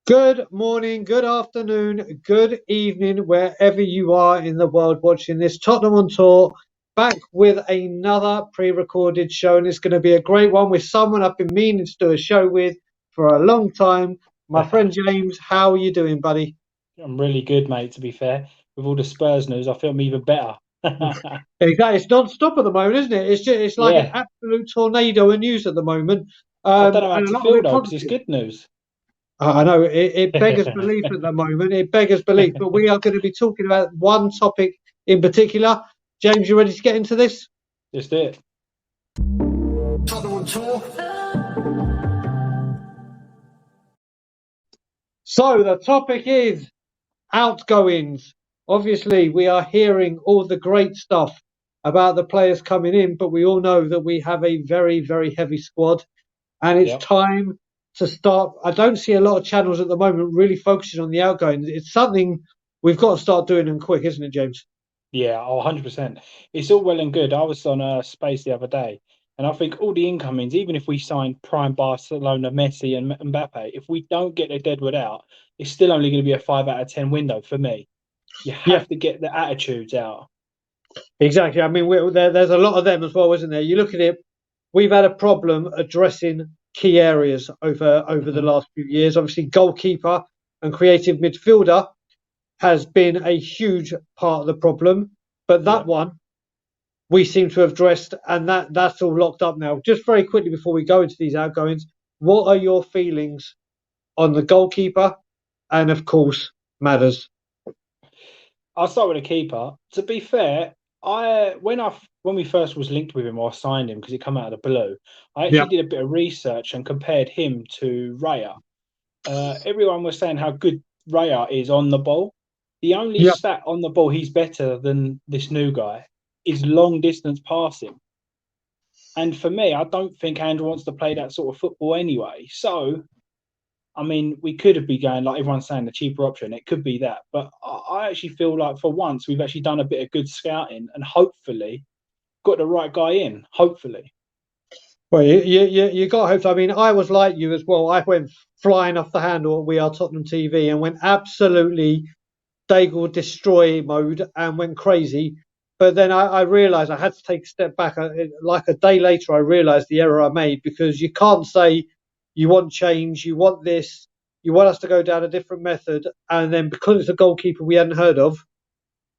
Good morning, good afternoon, good evening, wherever you are in the world watching this. Tottenham on Tour, back with another pre-recorded show, and it's going to be a great one with someone I've been meaning to do a show with for a long time. My friend James, how are you doing, buddy? I'm really good, mate, to be fair. With all the Spurs news, I feel I'm even better. Exactly, it's non-stop at the moment, isn't it? It's like an Yeah. absolute tornado of news at the moment, I don't know how and a to lot of feel it though, because it's positive. good news. I know it beggars belief at the moment. It beggars belief, but we are going to be talking about one topic in particular. James, you ready to get into this? Just it. Tottenham on tour. So the topic is outgoings. Obviously, we are hearing all the great stuff about the players coming in, but we all know that we have a very, very heavy squad, and it's Yep. time to start. I don't see a lot of channels at the moment really focusing on the outgoings. It's something we've got to start doing them quick, isn't it, James? Yeah, 100%. It's all well and good. I was on a space the other day, and I think all the incomings, even if we sign prime Barcelona, Messi, and Mbappe, if we don't get the deadwood out, it's still only going to be a 5 out of 10 window for me. You Yeah, have to get the attitudes out. exactly. I mean, there's a lot of them as well, isn't there? You look at it, we've had a problem addressing key areas over the hmm last few years. Obviously, goalkeeper and creative midfielder has been a huge part of the problem, but that Yep. one we seem to have addressed, and that's all locked up now. Just very quickly before we go into these outgoings, what are your feelings on the goalkeeper, and of course, Matters? I'll start with the keeper. To be fair, when we first was linked with him or signed him because he come out of the blue, I Yeah, actually did a bit of research and compared him to Raya. Everyone was saying how good Raya is on the ball. The only yeah. stat on the ball he's better than this new guy is long distance passing. And for me, I don't think Andrew wants to play that sort of football anyway. So I mean, we could have been going like everyone's saying the cheaper option. It could be that, but I actually feel like for once we've actually done a bit of good scouting and hopefully got the right guy in. Hopefully, Well, you got hope. I mean, I was like you as well. I went flying off the handle at We Are Tottenham TV and went absolutely Daigle destroy mode and went crazy. But then I realised I had to take a step back. Like a day later, I realised the error I made because you can't say you want change, you want this, you want us to go down a different method, and then because it's a goalkeeper we hadn't heard of,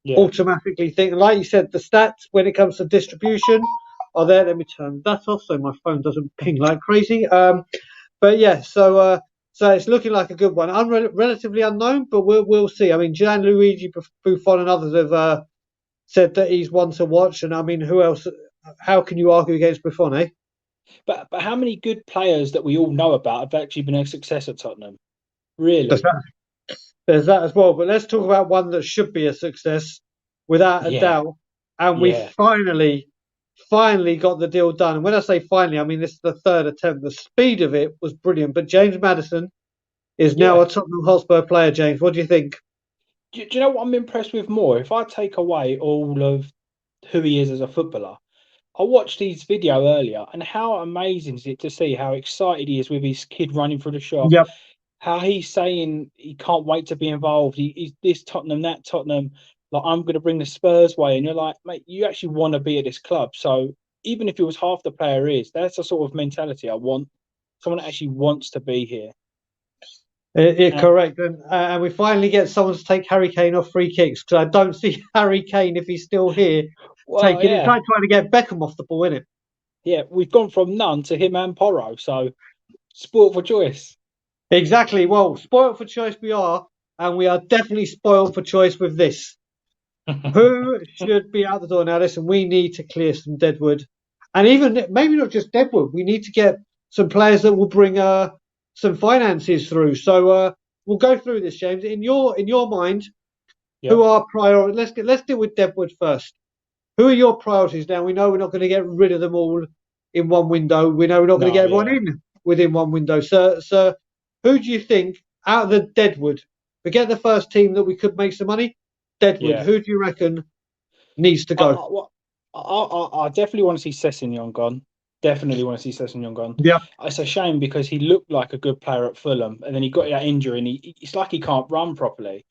yeah. automatically think, like you said, the stats when it comes to distribution are there. Let me turn that off so my phone doesn't ping like crazy. But yeah, so it's looking like a good one. Relatively unknown, but we'll see. I mean, Gianluigi Buffon and others have said that he's one to watch, and I mean, who else? How can you argue against Buffon, eh? But how many good players that we all know about have actually been a success at Tottenham? There's Really? that, there's that as well. But let's talk about one that should be a success, without a Yeah, doubt. And we yeah, finally got the deal done. And when I say finally, I mean this is the third attempt. The speed of it was brilliant. But James Maddison is now yeah. a Tottenham Hotspur player. James, what do you think? Do you know what I'm impressed with more? If I take away all of who he is as a footballer, I watched his video earlier, and how amazing is it to see how excited he is with his kid running through the shop, Yep. how he's saying he can't wait to be involved. He's this Tottenham, that Tottenham. Like, I'm going to bring the Spurs way, and you're like, mate, you actually want to be at this club. So even if it was half the player is, that's the sort of mentality I want. Someone that actually wants to be here. Yeah, And correct. And we finally get someone to take Harry Kane off free kicks because I don't see Harry Kane, if he's still here, well, taking it. It's yeah, like trying to get Beckham off the ball, isn't it? yeah, we've gone from none to him and Porro. So sport for choice. Exactly. Well, spoiled for choice we are, and we are definitely spoiled for choice with this. Who should be out the door now? Listen, we need to clear some deadwood, and even maybe not just deadwood. We need to get some players that will bring some finances through. So we'll go through this, James. In your mind, who Yep. are priorities? Let's deal with deadwood first. Who are your priorities now? We know we're not going to get rid of them all in one window. We know we're not going to No, get everyone yeah. in within one window. So who do you think out of the Deadwood? Forget the first team that we could make some money. Deadwood. Yeah. Who do you reckon needs to I, go? I, what- I definitely want to see Sessegnon gone. Definitely want to see Sessegnon gone. Yeah, It's a shame because he looked like a good player at Fulham, and then he got that injury, and it's like he can't run properly.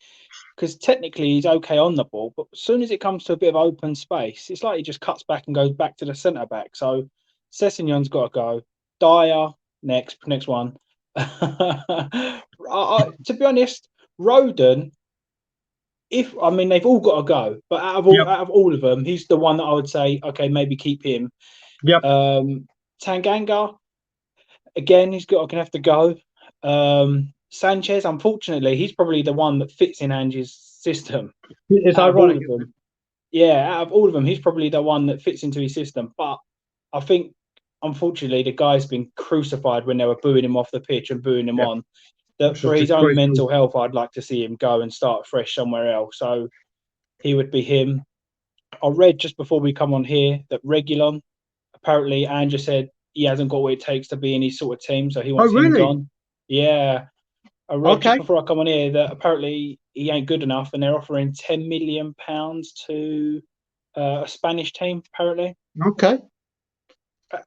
Because technically he's okay on the ball, but as soon as it comes to a bit of open space, it's like he just cuts back and goes back to the centre back. So Sessegnon's got to go. Dyer next one. To be honest, Roden. They've all got to go, but yep, out of all of them, he's the one that I would say, okay, maybe keep him. yep. Tanganga, again, he's gonna have to go. Sanchez, unfortunately, he's probably the one that fits in Ange's system. It's Out of all ironic, of isn't it? them, yeah, out of all of them, he's probably the one that fits into his system. But I think, unfortunately, the guy's been crucified when they were booing him off the pitch and booing him Yeah, on. That it's for just his own disgraceful. mental health, I'd like to see him go and start fresh somewhere else. So he would be him. I read just before we come on here that Regulon, apparently Andrew said he hasn't got what it takes to be in his sort of team, so he Oh, wants him really? gone. Yeah, I read just Okay. before I come on here that apparently he ain't good enough, and they're offering £10 million to a Spanish team, apparently, Okay.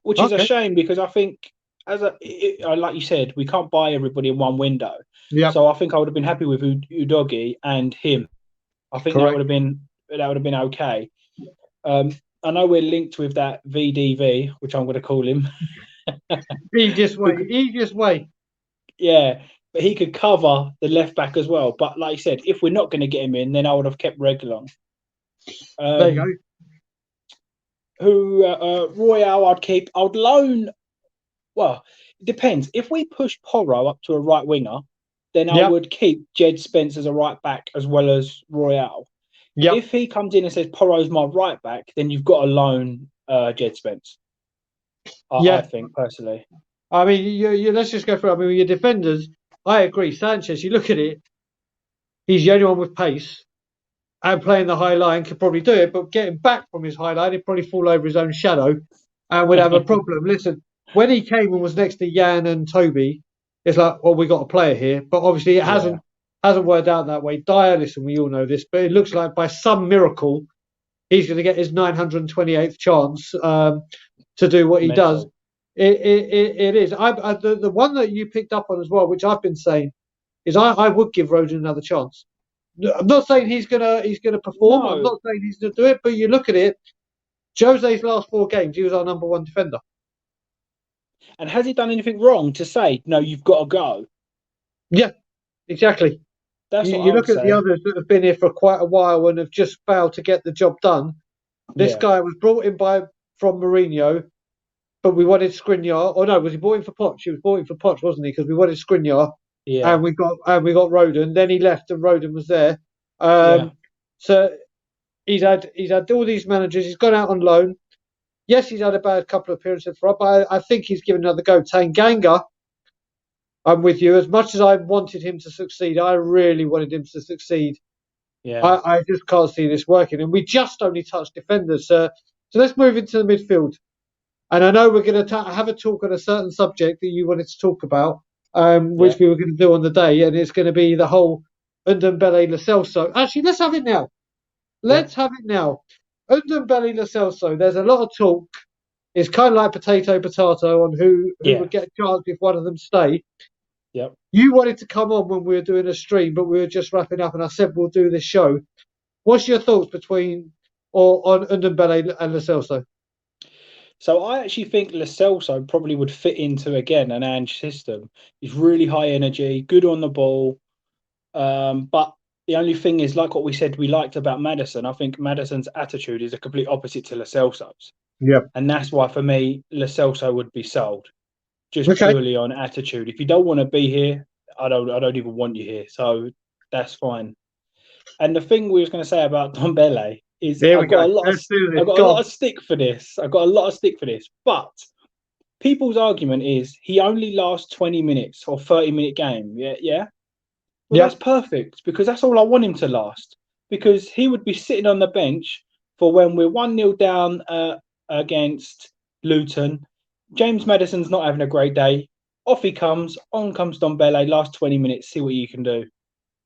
which is a Okay. shame because I think, like you said, we can't buy everybody in one window. Yep. So I think I would have been happy with Udogi and him. I think Correct. that would have been okay. I know we're linked with that VDV, which I'm going to call him. Easiest Who way. could, Easiest way. yeah, but he could cover the left back as well. But like I said, if we're not going to get him in, then I would have kept Reguilon. There you go. Royale, I'd keep. I'd loan. Well, it depends. If we push Porro up to a right winger, then I Yep. would keep Jed Spence as a right back as well as Royale. Yep. If he comes in and says Porro's my right back, then you've got to loan Jed Spence. I Yeah. think personally. I mean, let's just go through. I mean, your defenders. I agree. Sanchez. You look at it. He's the only one with pace, and playing the high line could probably do it. But getting back from his high line, he'd probably fall over his own shadow, and would have a problem. Listen, when he came and was next to Jan and Toby, it's like, well, we got a player here. But obviously, it Yeah, hasn't worked out that way. Dyer, listen, we all know this, but it looks like by some miracle he's going to get his 928th chance to do what he does. mental. It is. The one that you picked up on as well, which I've been saying, is I would give Roden another chance. I'm not saying he's gonna perform. I'm No, not saying he's going to do it. But you look at it, Jose's last 4 games, he was our number one defender. and has he done anything wrong to say no? You've got to go. Yeah, exactly. That's You, what you I would look at the say. others that have been here for quite a while and have just failed to get the job done. This Yeah, guy was brought in from Mourinho, but we wanted Skriniar. Or no, was he brought in for Poch? He was brought in for Poch, wasn't he? Because we wanted Skriniar, yeah, and we got Roden. Then he left, and Roden was there. yeah, So he's had all these managers. He's gone out on loan. Yes, he's had a bad couple of appearances for us, but I think he's given another go. Tanganga, I'm with you. As much as I wanted him to succeed, I really wanted him to succeed. yeah, I just can't see this working, and we just only touched defenders. So let's move into the midfield. And I know we're going to have a talk on a certain subject that you wanted to talk about, yeah, which we were going to do on the day, and it's going to be the whole Ndombele Lo Celso. Actually, let's have it now. yeah, Let's have it now. Ndombele Lo Celso. There's a lot of talk. It's kind of like potato on who yeah, would get a chance if one of them stay. yeah. You wanted to come on when we were doing a stream, but we were just wrapping up, and I said we'll do this show. What's your thoughts on Ndombele and Lo Celso? So I actually think Lo Celso probably would fit into again an Ange system. He's really high energy, good on the ball. But the only thing is, like what we said, we liked about Madison. I think Madison's attitude is a complete opposite to Lo Celso's, Yeah. and that's why for me, Lo Celso would be sold just Okay. purely on attitude. If you don't want to be here, I don't even want you here. So that's fine. And the thing we was going to say about Dombele is There we go. Let's do I this. got a Go lot on. of stick for this. I got a lot of stick for this. But people's argument is he only lasts 20 minutes or 30-minute game. Yeah, yeah. Well, that's Yep. perfect because that's all I want him to last. Because he would be sitting on the bench for when we're 1-0 down against Luton. James Madison's not having a great day. Off he comes. On comes Dombele. Last 20 minutes. See what you can do.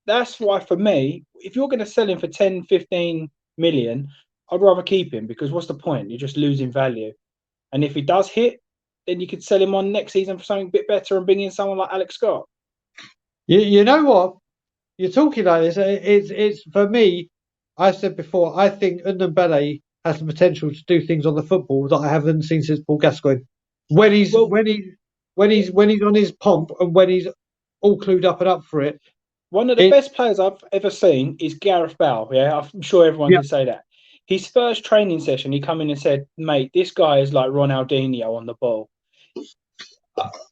That's why for me, if you're going to sell him for 10, 15 million, I'd rather keep him because what's the point? You're just losing value. And if he does hit, then you could sell him on next season for something a bit better and bring in someone like Alex Scott. You know what? You're talking like this. It's for me. I said before. I think Ndombele has the potential to do things on the football that I haven't seen since Paul Gascoigne. When he's Well, when he when yeah, he's when he's on his pomp and when he's all clued up and up for it. one of the It best players I've ever seen is Gareth Bale. Yeah, I'm sure everyone yeah. can say that. His first training session, he come in and said, "Mate, this guy is like Ronaldinho on the ball."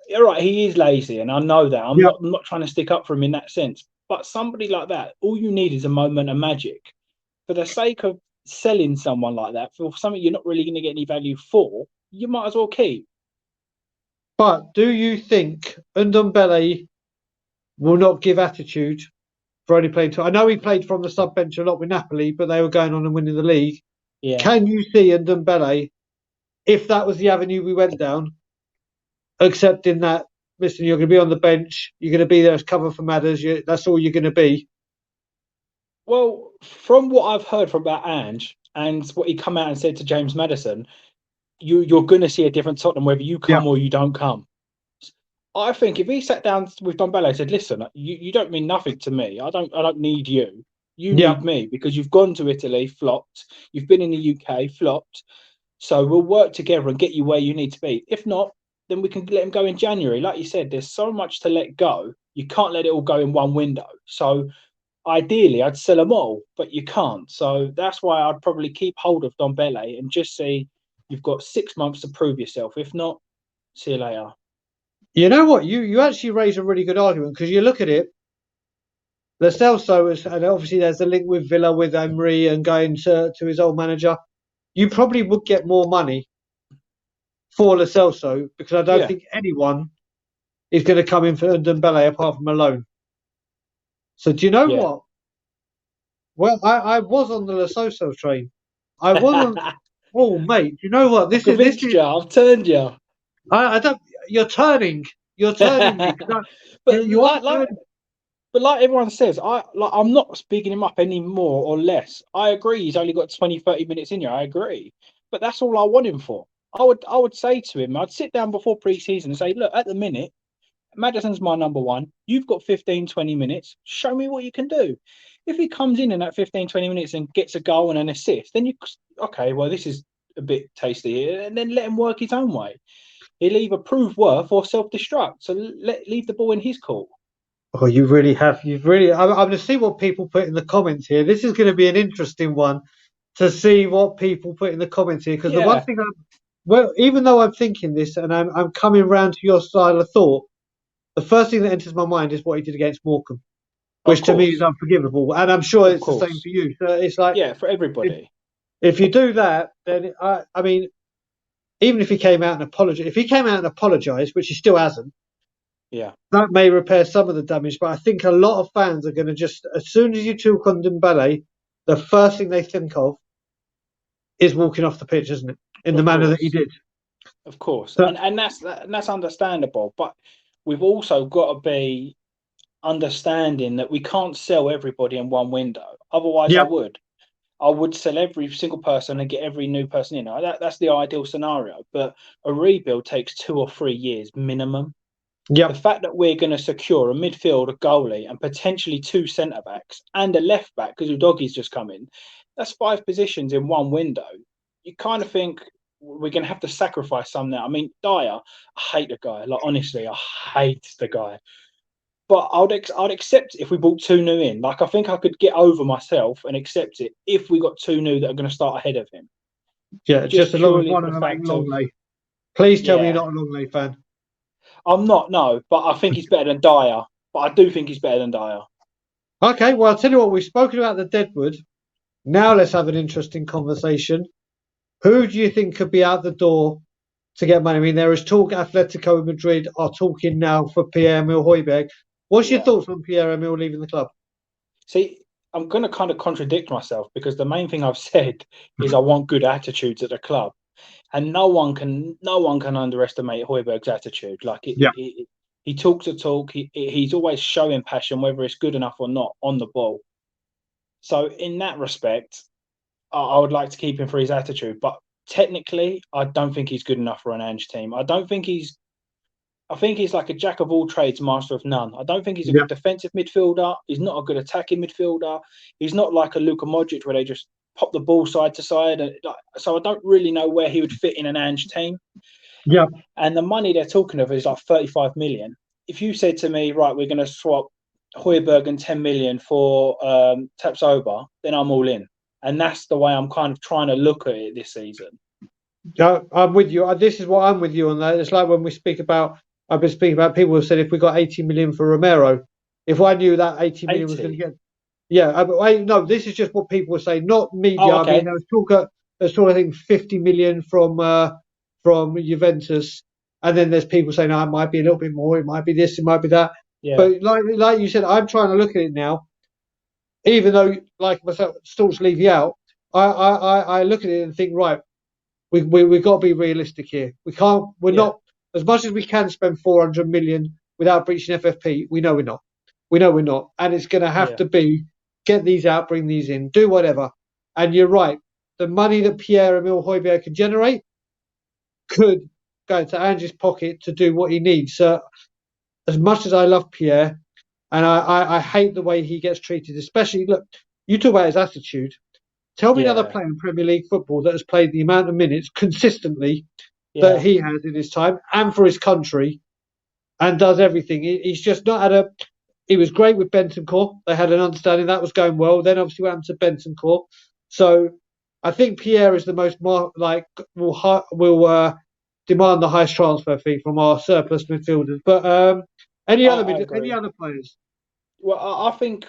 You're right, he is lazy, and I know that. I'm Yeah. not trying to stick up for him in that sense. But somebody like that, all you need is a moment of magic. For the sake of selling someone like that for something you're not really going to get any value for, you might as well keep. But do you think Ndombele will not give attitude for only playing two? I know he played from the sub bench a lot with Napoli, but they were going on and winning the league. Yeah. Can you see Ndombele, if that was the avenue we went down, accepting that, listen, you're going to be on the bench, you're going to be there as cover for Madders, that's all you're going to be? Well, from what I've heard from about Ange and what he come out and said to James Maddison, you're going to see a different Tottenham whether you Yeah, come or you don't come. I think if he sat down with Ndombele and said, "Listen, you don't mean nothing to me. I don't need you. You yeah. need me because you've gone to Italy, flopped. You've been in the UK, flopped. So we'll work together and get you where you need to be. If not, then we can let him go in January. Like you said, there's so much to let go. You can't let it all go in one window. So ideally, I'd sell them all, but you can't. So that's why I'd probably keep hold of Ndombele and just say you've got 6 months to prove yourself. If not, see you later. You know what? You actually raise a really good argument because you look at it. Lo Celso is, and obviously there's a link with Villa with Emery and going to his old manager. You probably would get more money for Lo Celso because I don't Yeah, think anyone is going to come in for Ndombele apart from a loan. So do you know yeah. what? Well, I was on the Lo Celso train. I was on. I've Oh, mate, do you know what? This convinced is. you. I've turned you. I don't. You're turning. You're turning me because but you are like like turning. but like everyone says, I'm not speaking him up any more or less. I agree he's only got 20, 30 minutes in here. I agree. But that's all I want him for. I would say to him, I'd sit down before pre-season and say, look, at the minute, Madison's my number one. You've got 15, 20 minutes. Show me what you can do. If he comes in that 15, 20 minutes and gets a goal and an assist, then okay, well, this is a bit tasty here. And then let him work his own way. He'll either prove worth or self-destruct. So leave the ball in his court. Oh, you really have. You've really. I'm going to see what people put in the comments here. This is going to be an interesting one to see what people put in the comments here because the one Yeah, thing well, even though I'm thinking this and I'm coming round to your style of thought, the first thing that enters my mind is what he did against Morecambe, of which to me is course. unforgivable, and I'm sure Of it's the same course. for you. So it's like Yeah, for if, everybody. if you do that, then I mean, even if he came out and apologized, if he came out and apologized, which he still hasn't, Yeah, that may repair some of the damage. But I think a lot of fans are going to just, as soon as you talk on Dembele, the first thing they think of is walking off the pitch, isn't it? In the of manner that he course. did. Of course. So, And that's understandable. But we've also got to be understanding that we can't sell everybody in one window. Otherwise, I yep, would. I would sell every single person and get every new person in. That's the ideal scenario. But a rebuild takes 2 or 3 years minimum. The yep, fact that we're going to secure a midfield, a goalie, and potentially two centre backs and a left back because Udogie's just come in, that's 5 positions in one window. You kind of think we're going to have to sacrifice some now. I mean, Dyer, I hate the guy. Like honestly, I hate the guy. But I'd accept if we brought two new in. Like I think I could get over myself and accept it if we got two new that are going to start ahead of him. yeah. Just Just as long as purely one for of the them ain't fact of Longley. Please tell me you're yeah, not a Longley fan. I'm not no, but I think he's better than Dyer. But I do think he's better than Dyer. Okay, well, I'll tell you what, we've spoken about the Deadwood. Now let's have an interesting conversation. Who do you think could be out the door to get money? I mean, there is talk Atletico Madrid are talking now for Pierre-Emile Højbjerg. What's your Yeah. thoughts on Pierre-Emile leaving the club? See, I'm going to kind of contradict myself because the main thing I've said is I want good attitudes at the club, and no one can underestimate Højbjerg's attitude. Like Yeah. he talks a talk. He's always showing passion, whether it's good enough or not on the ball. So in that respect, I would like to keep him for his attitude. But technically, I don't think he's good enough for an Ange team. I think he's like a jack of all trades, master of none. I don't think he's a Yeah. good defensive midfielder. He's not a good attacking midfielder. He's not like a Luka Modric where they just pop the ball side to side. So I don't really know where he would fit in an Ange team. Yeah. And the money they're talking of is like 35 million. If you said to me, right, we're going to swap Højbjerg and 10 million for Tapsoba, then I'm all in. And that's the way I'm kind of trying to look at it this season. Yeah, I'm with you. This is what I'm with you on that. It's like when we speak about, I've been speaking about people who said if we got 80 million for Romero, if I knew that 80 million was going to 80. get, yeah, no, this is just what people were saying, not media. Oh, I mean, okay. there's talk, I think 50 million from Juventus, and then there's people saying, oh, it might be a little bit more, it might be this, it might be that. Yeah. But like you said, I'm trying to look at it now, even though like myself, Storch leave you out. I look at it and think, right, we've got to be realistic here. We can't. We're Yeah. not as much as we can spend 400 million without breaching FFP. We know we're not. We know we're not, and it's going to have Yeah. to be get these out, bring these in, do whatever. And you're right. The money that Pierre-Emile Højbjerg can generate could go into Ange's pocket to do what he needs. So, as much as I love Pierre, and I hate the way he gets treated, especially look, you talk about his attitude. Tell me another Yeah. player in Premier League football that has played the amount of minutes consistently that Yeah. he has in his time and for his country and does everything. He's just not had a. He was great with Bentancur. They had an understanding that was going well. Then obviously what happened to Bentancur. So I think Pierre is the most will demand the highest transfer fee from our surplus midfielders. But I any agree. other players? Well, I think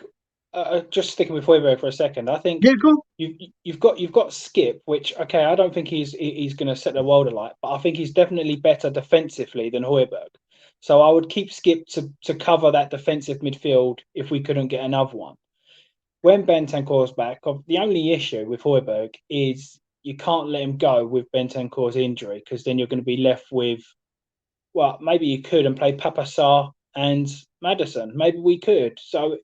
just sticking with Højbjerg for a second, I think Yeah, go on. you've got Skip, which okay, I don't think he's going to set the world alight, but I think he's definitely better defensively than Højbjerg. So I would keep Skip to cover that defensive midfield if we couldn't get another one. When Bentancur's back, the only issue with Højbjerg is you can't let him go with Bentancur's injury because then you're going to be left with, well, maybe you could and play Papasar and Madison. Maybe we could. So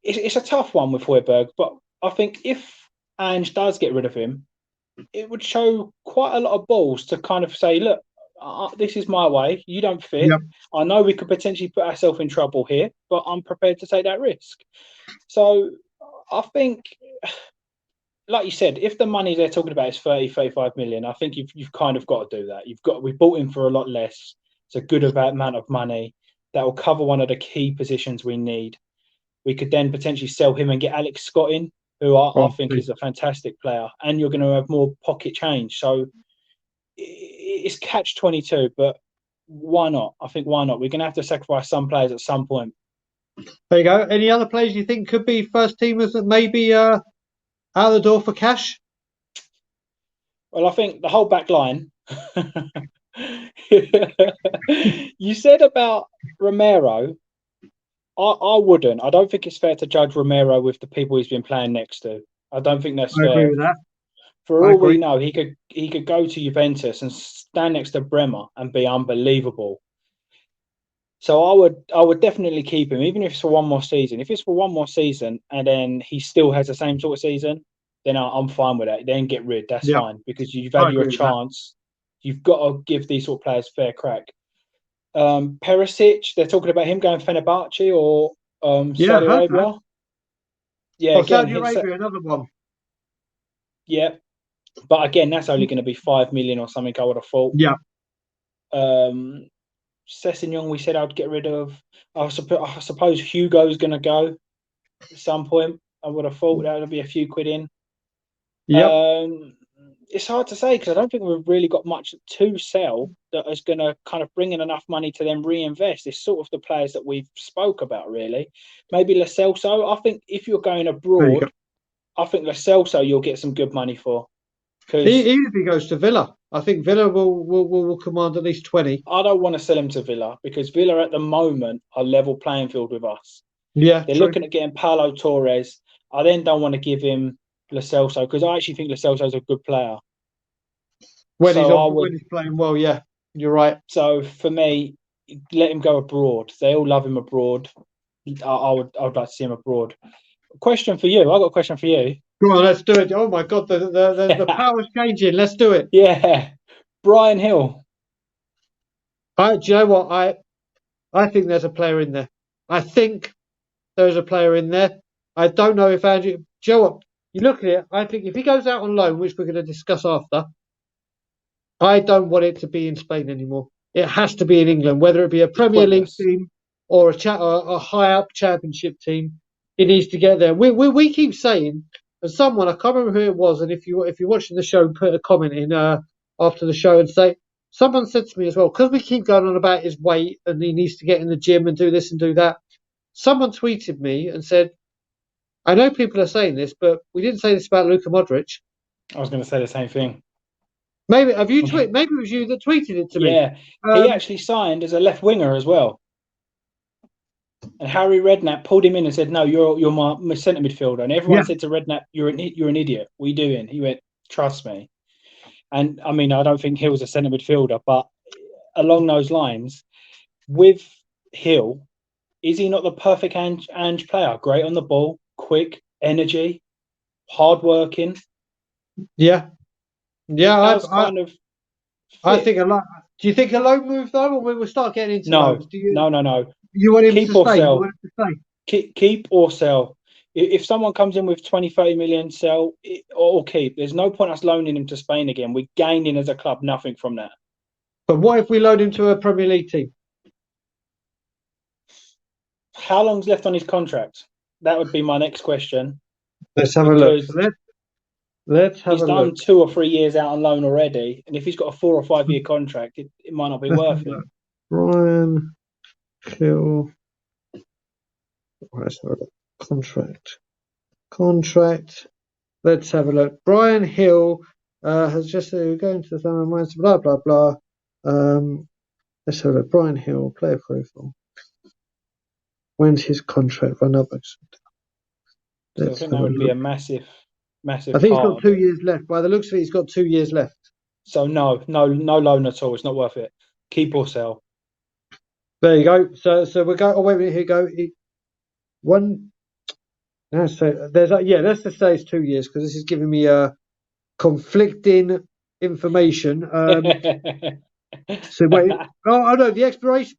it's a tough one with Højbjerg, but I think if Ange does get rid of him, it would show quite a lot of balls to kind of say, look, this is my way. You don't fit. Yeah, I know we could potentially put ourselves in trouble here, but I'm prepared to take that risk. So I think, like you said, if the money they're talking about is 30, 35 million, I think you've kind of got to do that. We bought him for a lot less. It's a good amount of money that will cover one of the key positions we need. We could then potentially sell him and get Alex Scott in, who I think obviously. is a fantastic player, and you're going to have more pocket change. So it's catch-22, but why not? I think why not? We're going to have to sacrifice some players at some point. There you go. Any other players you think could be first teamers that maybe out the door for cash? Well, I think the whole back line. You said about Romero. I wouldn't. I don't think it's fair to judge Romero with the people he's been playing next to. I don't think that's I agree fair. with that. For I all we agree. know, he could go to Juventus and stand next to Bremer and be unbelievable. So I would definitely keep him, even if it's for one more season. If it's for one more season and then he still has the same sort of season, then I'm fine with that. Then get rid. That's Yeah, fine because you I value a agree with that. chance. You've got to give these sort of players fair crack. Perisic, they're talking about him going Fenerbahce or Yeah, I Saudi heard that. Arabia. Yeah, Oh, again, Saudi Arabia, another one. yeah, but again, that's only going to be 5 million or something. I would have thought. Yeah, Um, Sessegnon, we said I'd get rid of. I suppose Hugo's going to go at some point. I would have thought that would be a few quid in. yep. It's hard to say because I don't think we've really got much to sell that is going to kind of bring in enough money to then reinvest. It's sort of the players that we've spoke about, really. Maybe Lo Celso. I think if you're going There you go. abroad, I think Lo Celso you'll get some good money for because Even if he goes to Villa, I think Villa will command at least 20. I don't want to sell him to Villa because Villa at the moment are level playing field with us. Yeah, They're true. looking at getting Paulo Torres. I then don't want to give him Lo Celso because I actually think Lo Celso's a good player. So I When would. he's playing well, yeah, you're right. So for me, let him go abroad. They all love him abroad. I would like to see him abroad. Question for you. I got a question for you. Go on, let's do it. Oh my God, the power's changing. Let's do it. Yeah, Bryan Gil. Do you know what? I think there's a player in there. I think there's a player in there. I don't know if Andrew. Do you know what? You look at it. I think if he goes out on loan, which we're going to discuss after, I don't want it to be in Spain anymore. It has to be in England, whether it be a It's Premier League pointless. team or a high up Championship team. It needs to get there. We keep saying, and someone I can't remember who it was, and if you're watching the show, put a comment in after the show and say someone said to me as well, because we keep going on about his weight and he needs to get in the gym and do this and do that. Someone tweeted me and said, I know people are saying this, but we didn't say this about Luka Modric. I was going to say the same thing. Maybe have you tweeted? Maybe it was you that tweeted it to me. Yeah, he actually signed as a left winger as well. And Harry Redknapp pulled him in and said, "No, you're my centre midfielder." And everyone said to Redknapp, "You're an idiot. What are you doing?" He went, "Trust me." And I mean, I don't think Hill's a centre midfielder, but along those lines, with Hill, is he not the perfect Ange player? Great on the ball, quick, energy, hard-working. Yeah. I think a lot. Do you think a loan move though, or we will start getting into loans? No. You want him Keep to or stay? You sell. want him to stay? Keep or sell. If someone comes in with 20, 30 million, sell or keep. There's no point us loaning him to Spain again. We're gaining as a club nothing from that. But what if we load him to a Premier League team? How long's left on his contract? That would be my next question. Let's have a look. Let's have he's a done look. 2 or 3 years out on loan already, and if he's got a 4 or 5 year contract, it might not be worth it. Bryan Gil. Contract. Let's have a look. Bryan Gil has just going to the summer minds. Blah blah blah. Let's have a look. Bryan Gil, player profile. When's his contract run up? So I think that would be a massive I think he's got 2 years left. By the looks of it, he's got 2 years left. So no loan at all. It's not worth it. Keep or sell. There you go. So we're going. Oh wait a minute. Here you go. One. So there's let's just say it's 2 years because this is giving me conflicting information. So wait. Oh no, the expiration.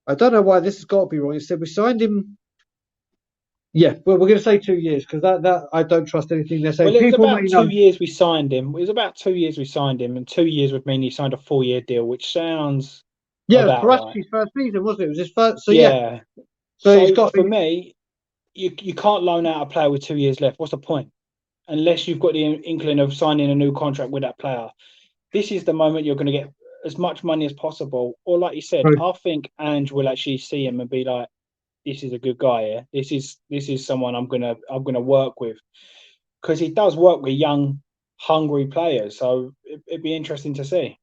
I don't know why this has got to be wrong. It said we signed him. Yeah, well, we're going to say 2 years because that I don't trust anything they're saying. Well, it was People about may 2 know. years we signed him. It was about 2 years we signed him, and 2 years would mean he signed a 4-year deal, which sounds about for us, right. his first season, wasn't it? It was his first. So yeah. So he's got. For me, you can't loan out a player with 2 years left. What's the point? Unless you've got the inkling of signing a new contract with that player. This is the moment you're going to get as much money as possible. Or like you said, I think Ange will actually see him and be like, "This is a good guy here. This is someone I'm gonna work with," because he does work with young, hungry players. So it'd be interesting to see.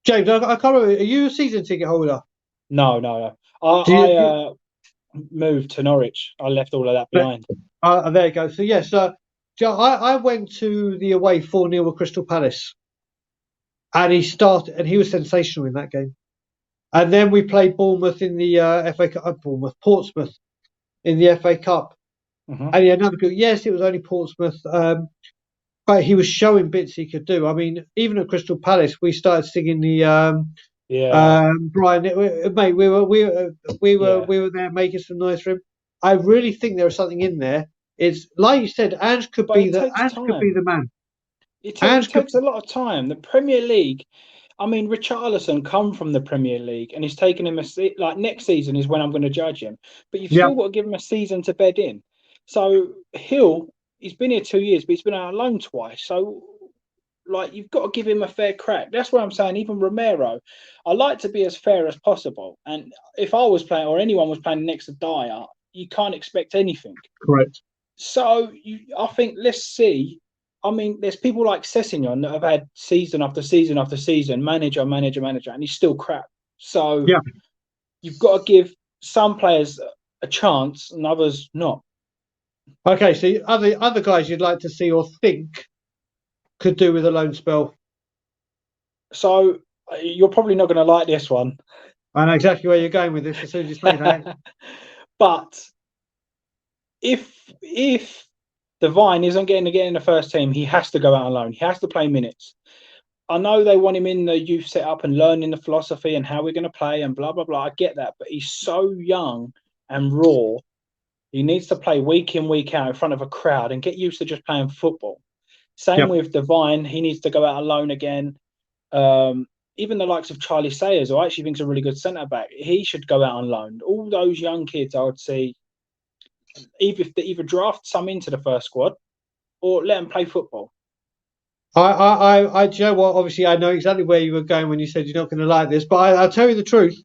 James, I can't remember. Are you a season ticket holder? No. I moved to Norwich. I left all of that behind. There you go. So yes, I went to the away 4-0 with Crystal Palace, and he was sensational in that game. And then we played Bournemouth in the FA Cup. Portsmouth in the FA Cup. Mm-hmm. And another good. Yes, it was only Portsmouth, but he was showing bits he could do. I mean, even at Crystal Palace, we started singing the Brian, mate. We were there making some noise for him. I really think there was something in there. It's like you said, Ange could be the man. It takes a lot of time. The Premier League. I mean, Richarlison come from the Premier League, and it's taken him next season is when I'm going to judge him. But you've still got to give him a season to bed in. So Hill, he's been here 2 years, but he's been out on loan twice. So you've got to give him a fair crack. That's what I'm saying. Even Romero, I like to be as fair as possible. And if I was playing or anyone was playing next to Dyer, you can't expect anything. Correct. So I think let's see. I mean, there's people like Sessegnon that have had season after season after season, manager, and he's still crap. So you've got to give some players a chance and others not. Okay, so other guys you'd like to see or think could do with a loan spell. So you're probably not going to like this one. I know exactly where you're going with this as soon as you say that. But if Devine isn't getting to get in the first team. He has to go out on loan. He has to play minutes. I know they want him in the youth setup and learning the philosophy and how we're going to play and blah, blah, blah. I get that. But he's so young and raw. He needs to play week in, week out in front of a crowd and get used to just playing football. Same Yep. with Devine. He needs to go out alone again. Even the likes of Charlie Sayers, who I actually think is a really good centre back, he should go out on loan. All those young kids, I would say, either draft some into the first squad or let them play football. Do you know what? Obviously, I know exactly where you were going when you said you're not going to like this, but I'll tell you the truth.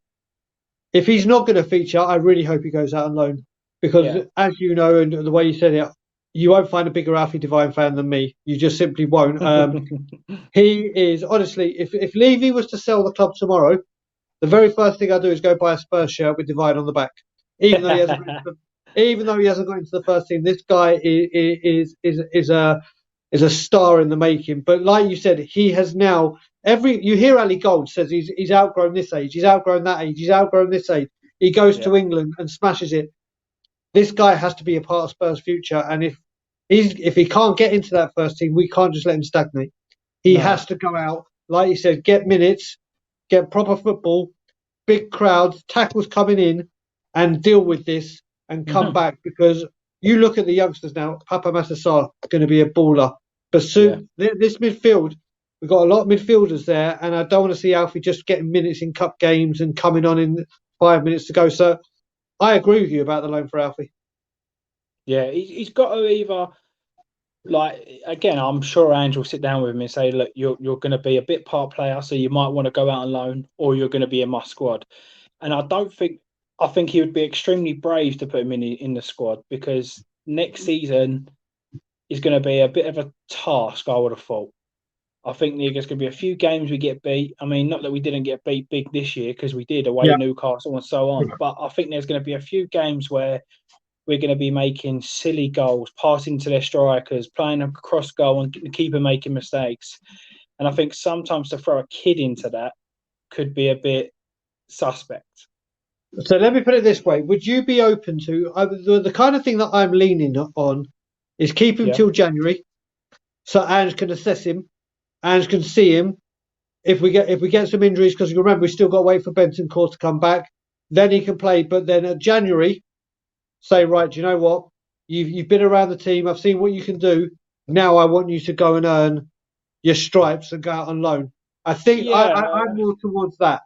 If he's not going to feature, I really hope he goes out on loan because, Yeah. as you know, and the way you said it, you won't find a bigger Alfie Devine fan than me. You just simply won't. He is honestly, if Levy was to sell the club tomorrow, the very first thing I do is go buy a Spurs shirt with Devine on the back, even though he hasn't. Even though he hasn't got into the first team, this guy is a star in the making. But like you said, he has now you hear Ali Gold says he's outgrown this age, he's outgrown that age, he's outgrown this age. He goes Yeah. to England and smashes it. This guy has to be a part of Spurs' future, and if he can't get into that first team, we can't just let him stagnate. He No. has to go out, like you said, get minutes, get proper football, big crowds, tackles coming in, and deal with this and come back because you look at the youngsters now. Papa Massasar going to be a baller, but Yeah. soon this midfield, we've got a lot of midfielders there, and I don't want to see Alfie just getting minutes in cup games and coming on in 5 minutes to go. So I agree with you about the loan for Alfie. Yeah. He's got to either, like, again, I'm sure Ange will sit down with him and say, look, you're going to be a bit part player, so you might want to go out on loan, or you're going to be a must squad. And I think he would be extremely brave to put him in the squad because next season is going to be a bit of a task, I would have thought. I think there's going to be a few games we get beat. I mean, not that we didn't get beat big this year because we did away Yeah. Newcastle and so on, but I think there's going to be a few games where we're going to be making silly goals, passing to their strikers, playing a cross goal and the keeper making mistakes. And I think sometimes to throw a kid into that could be a bit suspect. So let me put it this way: would you be open to the kind of thing that I'm leaning on is keep him Yeah. till January, so Ange can assess him, Ange can see him. If we get some injuries, because remember we still got to wait for Benton Court to come back, then he can play. But then at January, say right, do you know what? You've been around the team. I've seen what you can do. Now I want you to go and earn your stripes and go out on loan. I think I'm Yeah. more towards that.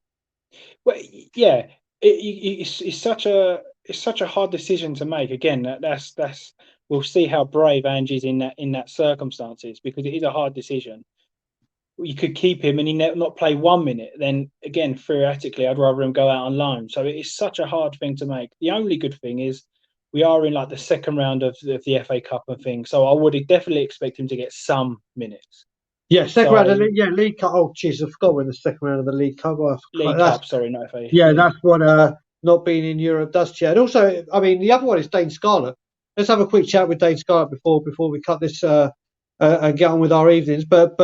Well, yeah. It's such a hard decision to make. Again, that's we'll see how brave Ange is in that circumstances because it is a hard decision. You could keep him and he not play 1 minute. Then again, theoretically, I'd rather him go out on loan. So it is such a hard thing to make. The only good thing is we are in like the second round of the FA Cup and things. So I would definitely expect him to get some minutes. Yeah, second round of So League Cup. Oh, jeez, I forgot we're in the second round of the League Cup. Oh, League that's Cup, sorry, not FA Yeah, League. that's what not being in Europe does to you. And also, I mean, the other one is Dane Scarlett. Let's have a quick chat with Dane Scarlett before we cut this and get on with our evenings. But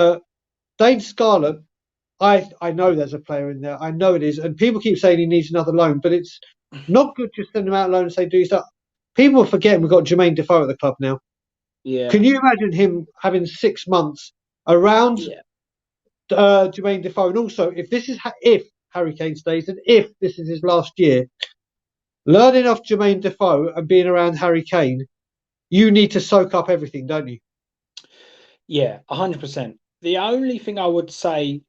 Dane Scarlett, I know there's a player in there. I know it is, and people keep saying he needs another loan, but it's not good just send him out alone and say do stuff. People are forgetting we've got Jermaine Defoe at the club now. Yeah, Can you imagine him having 6 months around yeah. Jermaine Defoe? And also, if Harry Kane stays and if this is his last year, learning off Jermaine Defoe and being around Harry Kane, you need to soak up everything, don't you? Yeah, 100%. The only thing I would say,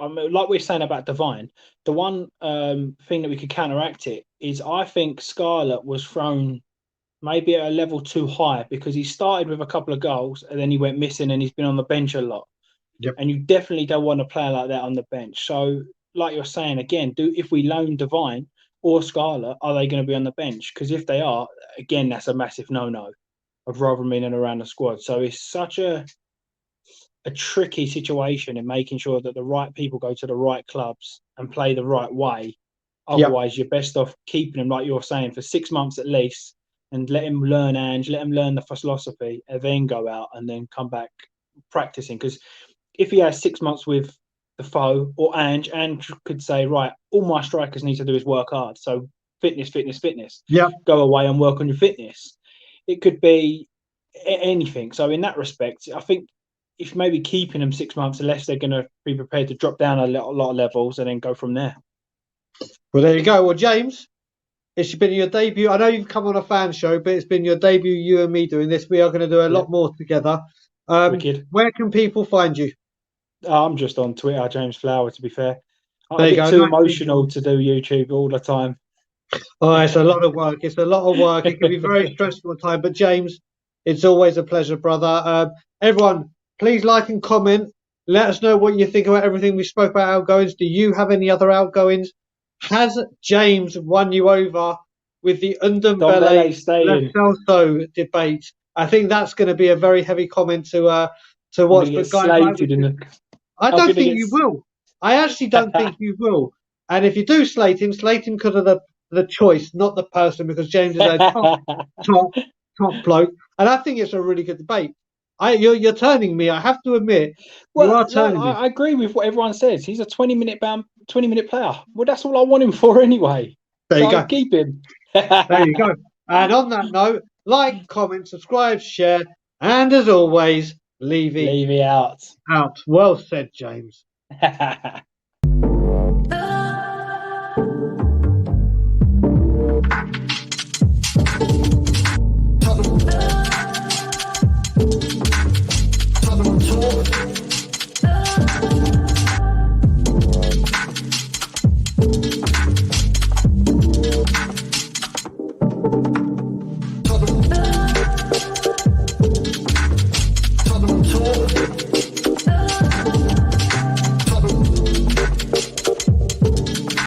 like we are saying about Divine, the one thing that we could counteract it is I think Scarlett was thrown maybe at a level too high because he started with a couple of goals and then he went missing and he's been on the bench a lot. Yep. And you definitely don't want a player like that on the bench. So, like you're saying again, if we loan Divine or Scarlett, are they going to be on the bench? Because if they are, again, that's a massive no-no. I'd rather them in and around the squad. So it's such a tricky situation in making sure that the right people go to the right clubs and play the right way. Yep. Otherwise, you're best off keeping him, like you're saying, for 6 months at least and let him learn Ange, let him learn the philosophy, and then go out and then come back practicing. Because if he has 6 months with the foe or Ange could say, right, all my strikers need to do is work hard. So fitness, fitness, fitness. Yep. Go away and work on your fitness. It could be anything. So in that respect, I think if maybe keeping them 6 months or less, they're going to be prepared to drop down a lot of levels and then go from there. Well, there you go. Well, James, it's been your debut. I know you've come on a fan show, but it's been your debut, you and me doing this. We are going to do a lot more together. Wicked. Where can people find you? I'm just on Twitter, James Flower, to be fair. There I'm you a bit go. too Nice to meet emotional you. to do YouTube all the time. Oh, it's a lot of work. It's a lot of work. It can be very stressful at times. But James, it's always a pleasure, brother. Everyone, please like and comment. Let us know what you think about everything we spoke about outgoings. Do you have any other outgoings? Has James won you over with the Ndombele Ndombele Lo staying. Celso debate? I think that's going to be a very heavy comment to I'm going watch. to get But guys, like we slated in said, the. I I'm don't going to think get. you will. I actually don't think you will. And if you do slate him because of the choice, not the person, because James is a top, top bloke. And I think it's a really good debate. You're turning me. I have to admit, you Well, are like, turning me. I agree with what everyone says. He's a 20-minute player. Well, that's all I want him for anyway. There you So go. keep him. There you go. And on that note, like, comment, subscribe, share, and as always, Levy Leave it out. out. Well said, James. Tottenham.